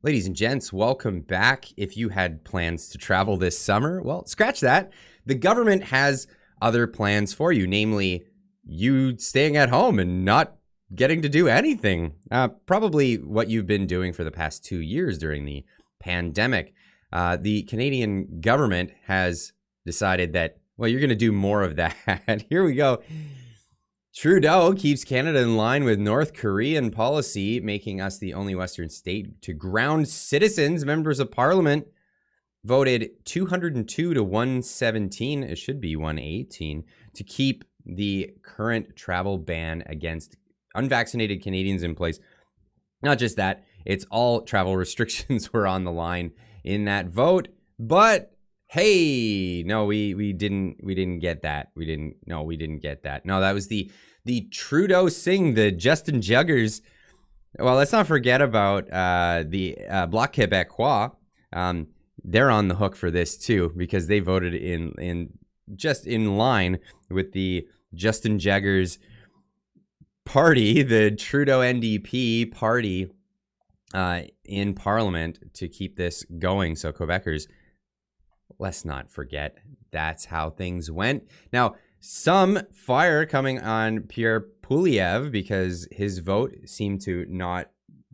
Ladies and gents, welcome back. If you had plans to travel this summer, well, scratch that. The government has other plans for you, namely you staying at home and not getting to do anything. Probably what you've been doing for the past 2 years during the pandemic. The Canadian government has decided that, well, you're going to do more of that. Here we go. Trudeau keeps Canada in line with North Korean policy, making us the only Western state to ground citizens. Members of Parliament voted 202 to 117, it should be 118, to keep the current travel ban against unvaccinated Canadians in place. Not just that, it's all travel restrictions were on the line in that vote. But hey, no, we didn't get that. We didn't get that. No, that was the Trudeau sing, the Justin Juggers. Well, let's not forget about the Bloc Québécois. They're on the hook for this too, because they voted in just in line with the Justin Juggers party, the Trudeau NDP party in Parliament to keep this going. So Quebecers, let's not forget that's how things went. Now, some fire coming on Pierre Poilievre because his vote seemed to not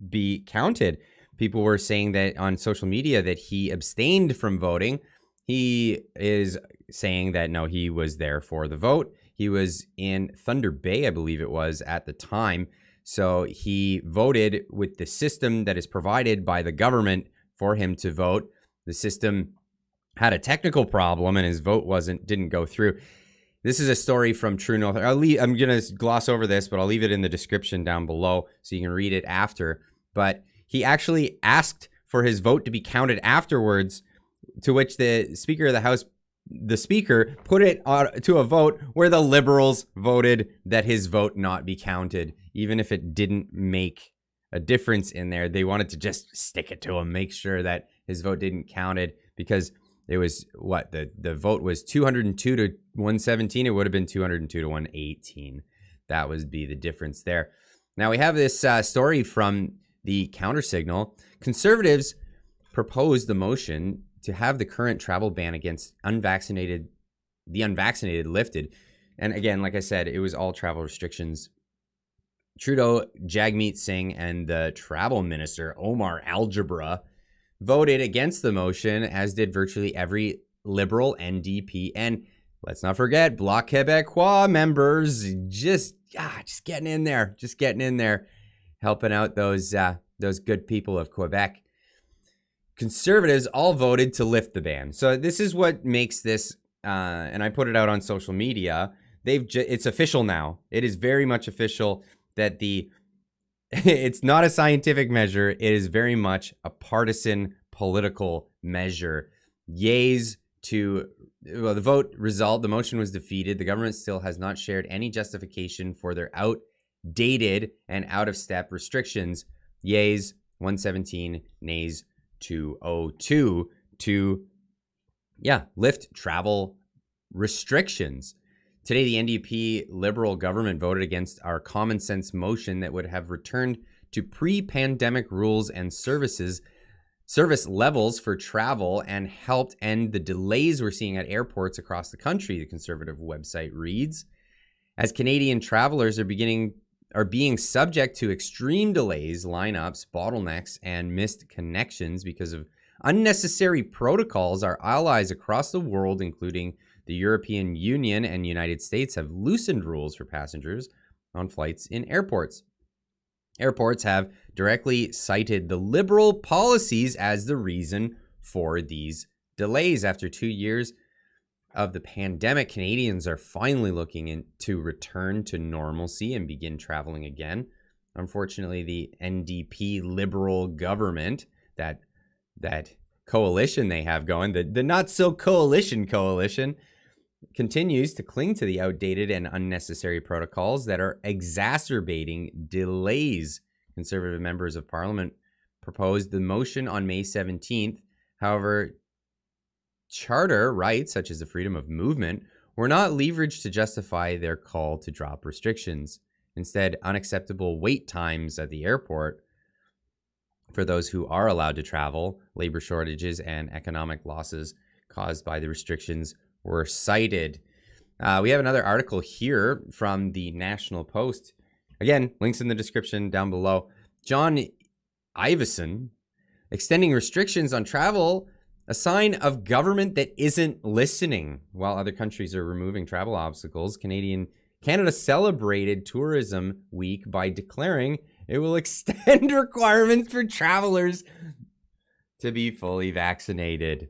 be counted. People were saying that on social media that he abstained from voting. He is saying that no, he was there for the vote. He was in Thunder Bay, I believe it was, at the time. So he voted with the system that is provided by the government for him to vote. The system had a technical problem and his vote didn't go through. This is a story from True North. I'm going to gloss over this, but I'll leave it in the description down below so you can read it after. But he actually asked for his vote to be counted afterwards, to which the Speaker of the House, the Speaker, put it to a vote where the Liberals voted that his vote not be counted, even if it didn't make a difference in there. They wanted to just stick it to him, make sure that his vote didn't counted, because it was what the vote was 202 to 117. It would have been 202 to 118. That would be the difference there. Now we have this story from the Countersignal. Conservatives proposed the motion to have the current travel ban against unvaccinated lifted. And again, like I said, it was all travel restrictions. Trudeau, Jagmeet Singh, and the travel minister, Omar Algebra, voted against the motion, as did virtually every Liberal, NDP, and let's not forget Bloc Québécois members, just getting in there, helping out those good people of Quebec. Conservatives all voted to lift the ban. So this is what makes this, and I put it out on social media. It's official now. It is very much official that it's not a scientific measure. It is very much a partisan political measure. Yeas to the vote result, the motion was defeated. The government still has not shared any justification for their outdated and out-of-step restrictions. Yeas 117, nays 202 to lift travel restrictions. Today, the NDP Liberal government voted against our common sense motion that would have returned to pre-pandemic rules and service levels for travel and helped end the delays we're seeing at airports across the country, the Conservative website reads. As Canadian travelers are being subject to extreme delays, lineups, bottlenecks, and missed connections because of unnecessary protocols, our allies across the world, including the European Union and United States, have loosened rules for passengers on flights in airports. Airports have directly cited the Liberal policies as the reason for these delays. After 2 years of the pandemic, Canadians are finally looking to return to normalcy and begin traveling again. Unfortunately, the NDP Liberal government, that coalition they have going, the not-so-coalition continues to cling to the outdated and unnecessary protocols that are exacerbating delays. Conservative members of Parliament proposed the motion on May 17th. However, charter rights, such as the freedom of movement, were not leveraged to justify their call to drop restrictions. Instead, unacceptable wait times at the airport for those who are allowed to travel. Labor shortages and economic losses caused by the restrictions were cited. We have another article here from the National Post. Again, links in the description down below. John Ivison, extending restrictions on travel, a sign of government that isn't listening. While other countries are removing travel obstacles, Canada celebrated Tourism Week by declaring it will extend requirements for travelers to be fully vaccinated.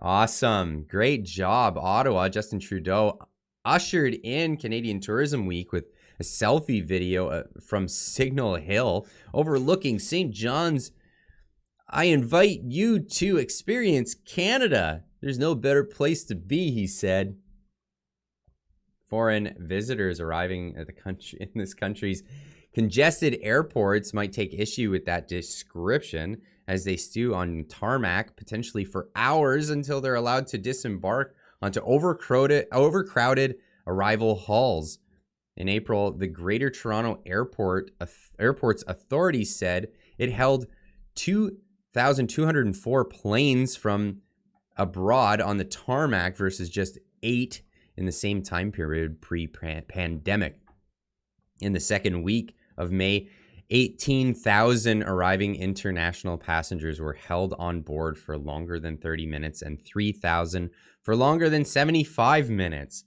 Awesome. Great job, Ottawa. Justin Trudeau ushered in Canadian Tourism Week with a selfie video from Signal Hill overlooking St. John's. I invite you to experience Canada. There's no better place to be, he said. Foreign visitors arriving at the country in this country's congested airports might take issue with that description as they stew on tarmac potentially for hours until they're allowed to disembark onto overcrowded arrival halls. In April, the Greater Toronto Airports Authority said it held 2,204 planes from abroad on the tarmac versus just 8 in the same time period pre-pandemic. In the second week of May, 18,000 arriving international passengers were held on board for longer than 30 minutes and 3,000 for longer than 75 minutes.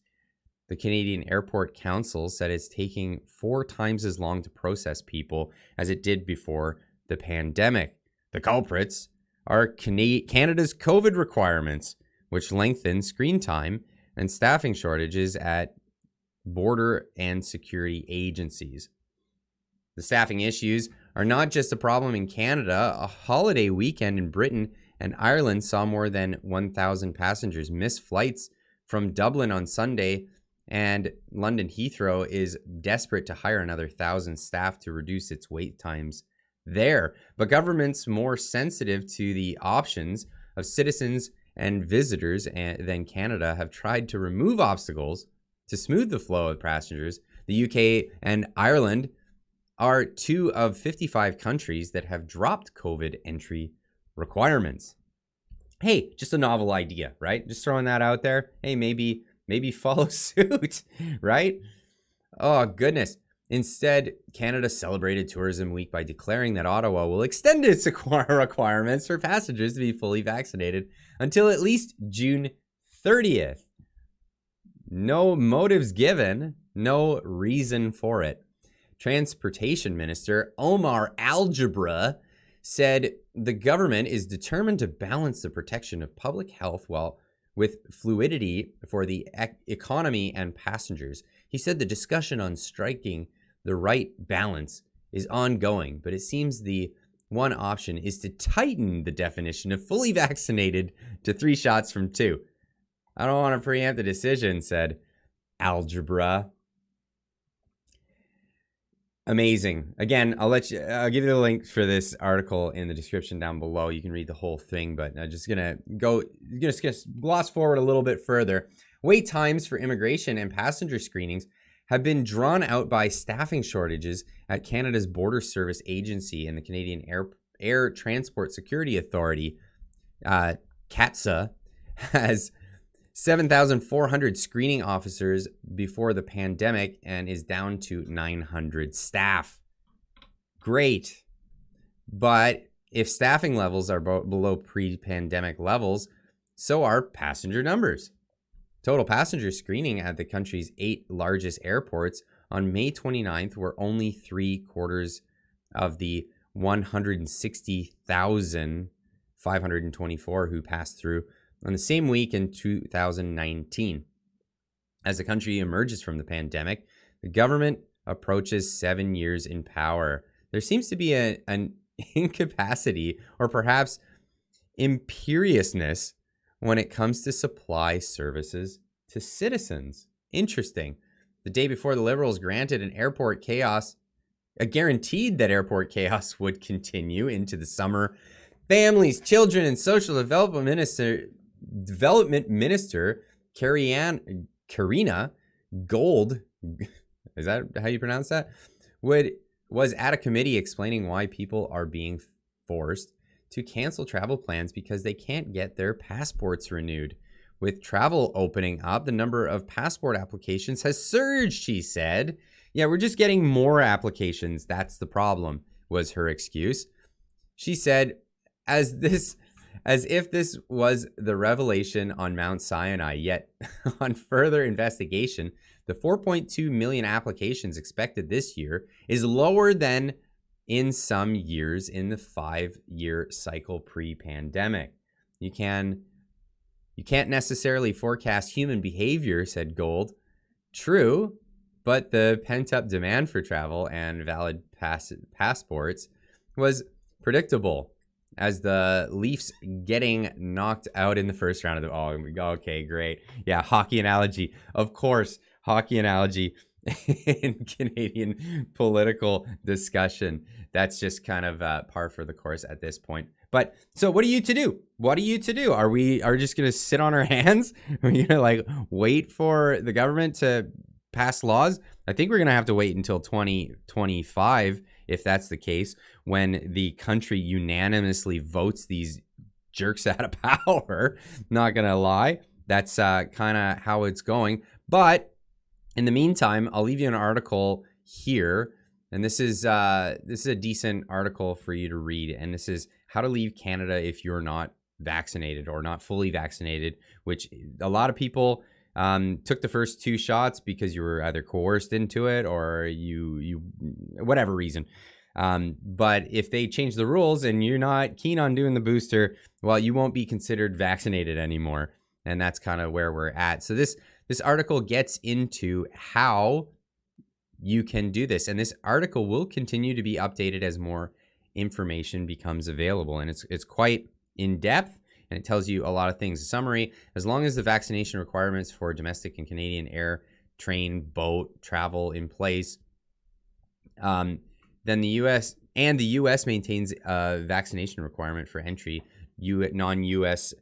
The Canadian Airport Council said it's taking 4 times as long to process people as it did before the pandemic. The culprits are Canada's COVID requirements, which lengthen screen time, and staffing shortages at border and security agencies. The staffing issues are not just a problem in Canada. A holiday weekend in Britain and Ireland saw more than 1,000 passengers miss flights from Dublin on Sunday, and London Heathrow is desperate to hire another 1,000 staff to reduce its wait times there. But governments more sensitive to the options of citizens and visitors than Canada have tried to remove obstacles to smooth the flow of passengers. The UK and Ireland are 2 of 55 countries that have dropped COVID entry requirements. Hey, just a novel idea, right? Just throwing that out there. Hey, maybe follow suit, right? Oh, goodness. Instead, Canada celebrated Tourism Week by declaring that Ottawa will extend its requirements for passengers to be fully vaccinated until at least June 30th. No motives given, no reason for it. Transportation Minister Omar Algebra said the government is determined to balance the protection of public health with fluidity for the economy and passengers. He said the discussion on striking the right balance is ongoing, but it seems the one option is to tighten the definition of fully vaccinated to 3 shots from 2. I don't want to preempt the decision, said Algebra. Amazing. Again, I'll give you the link for this article in the description down below. You can read the whole thing, but I'm just gonna gloss forward a little bit further. Wait times for immigration and passenger screenings have been drawn out by staffing shortages at Canada's Border Service Agency and the Canadian Air Transport Security Authority. CATSA has 7,400 screening officers before the pandemic and is down to 900 staff. Great. But if staffing levels are below pre-pandemic levels, so are passenger numbers. Total passenger screening at the country's 8 largest airports on May 29th were only 3/4 of the 160,524 who passed through on the same week in 2019. As the country emerges from the pandemic, the government approaches 7 years in power. There seems to be an incapacity or perhaps imperiousness when it comes to supply services to citizens. Interesting. The day before the Liberals granted guaranteed that airport chaos would continue into the summer, Families, Children, and Social Development Minister Karina Gold, is that how you pronounce that? Was at a committee explaining why people are being forced to cancel travel plans because they can't get their passports renewed. With travel opening up, the number of passport applications has surged, she said. Yeah, we're just getting more applications. That's the problem, was her excuse. She said, as if this was the revelation on Mount Sinai, yet on further investigation, the 4.2 million applications expected this year is lower than in some years in the 5-year cycle pre-pandemic. You can't necessarily forecast human behavior, said Gold. True, but the pent-up demand for travel and valid passports was predictable, as the Leafs getting knocked out in the first round of the... Oh, okay, great. Yeah, hockey analogy. Of course, hockey analogy in Canadian political discussion. That's just kind of par for the course at this point. But so what are you to do? What are you to do? Are we just going to sit on our hands? Are we going to wait for the government to pass laws? I think we're going to have to wait until 2025, if that's the case, when the country unanimously votes these jerks out of power. Not going to lie. That's kind of how it's going. But in the meantime, I'll leave you an article here. And this is a decent article for you to read. And this is how to leave Canada if you're not vaccinated or not fully vaccinated, which a lot of people took the first 2 shots because you were either coerced into it or you whatever reason. But if they change the rules and you're not keen on doing the booster, well, you won't be considered vaccinated anymore. And that's kind of where we're at. So this article gets into how you can do this. And this article will continue to be updated as more information becomes available. And it's quite in depth, and it tells you a lot of things. A summary: as long as the vaccination requirements for domestic and Canadian air, train, boat travel in place, then the U.S. maintains a vaccination requirement for entry non-U.S.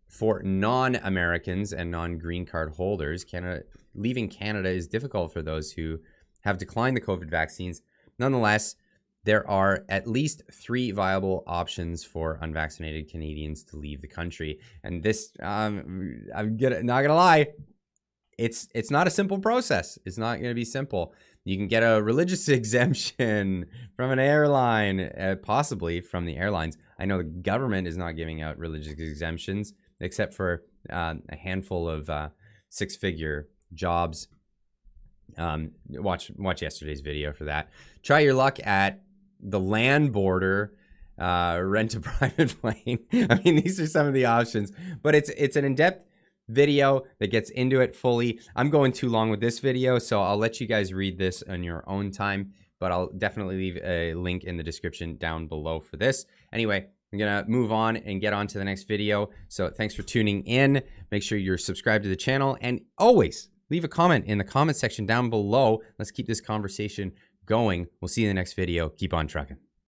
for non-Americans and non-green card holders. Leaving Canada is difficult for those who have declined the COVID vaccines. Nonetheless, there are at least 3 viable options for unvaccinated Canadians to leave the country. And this, I'm not gonna lie, it's not a simple process. It's not gonna be simple. You can get a religious exemption from an airline, possibly from the airlines. I know the government is not giving out religious exemptions, except for a handful of 6-figure jobs. Watch yesterday's video for that. Try your luck at the land border, rent a private plane. I mean, these are some of the options, but it's an in-depth video that gets into it fully. I'm going too long with this video, so I'll let you guys read this on your own time, but I'll definitely leave a link in the description down below for this. Anyway, I'm going to move on and get on to the next video. So thanks for tuning in. Make sure you're subscribed to the channel, and always leave a comment in the comment section down below. Let's keep this conversation going. We'll see you in the next video. Keep on trucking.